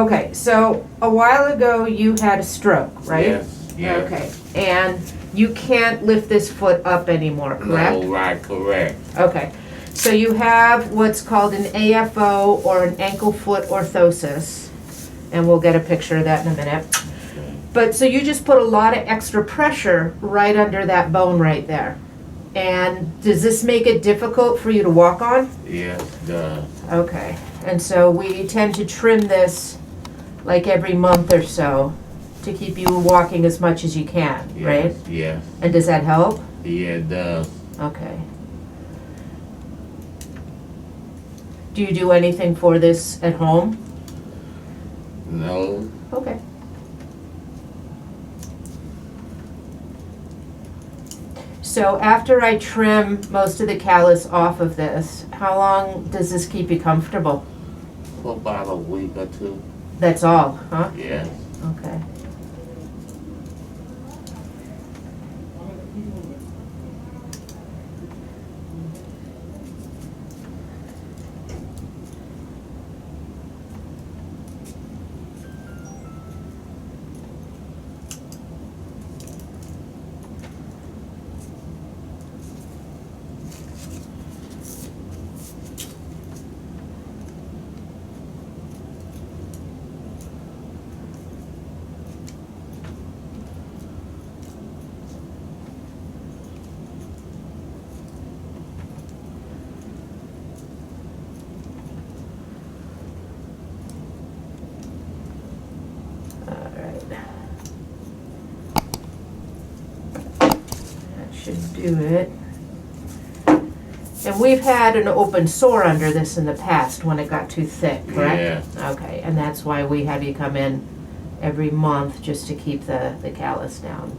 Okay, so a while ago you had a stroke, right? Yes, yes. Okay, and you can't lift this foot up anymore, correct? No, right, correct. Okay, so you have what's called an AFO or an ankle foot orthosis, and we'll get a picture of that in a minute. But so you just put a lot of extra pressure right under that bone right there. And does this make it difficult for you to walk on? Yes, does. Okay, and so we tend to trim this like every month or so to keep you walking as much as you can, right? Yes, yes. And does that help? Yeah, it does. Okay. Do you do anything for this at home? No. Okay. So after I trim most of the callus off of this, how long does this keep you comfortable? For about a week or two. That's all, huh? Yes. Okay. Should do it. And we've had an open sore under this in the past when it got too thick, correct? Yeah. Okay, and that's why we have you come in every month just to keep the callus down.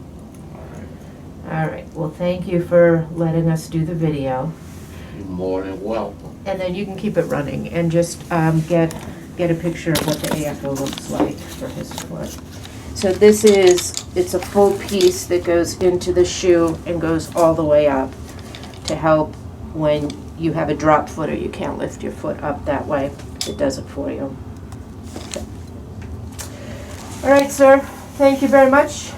All right, well, thank you for letting us do the video. You're more than welcome. And then you can keep it running and just get a picture of what the AFO looks like for his foot. So this is, it's a full piece that goes into the shoe and goes all the way up to help when you have a drop foot or you can't lift your foot up that way. It does it for you. All right, sir. Thank you very much.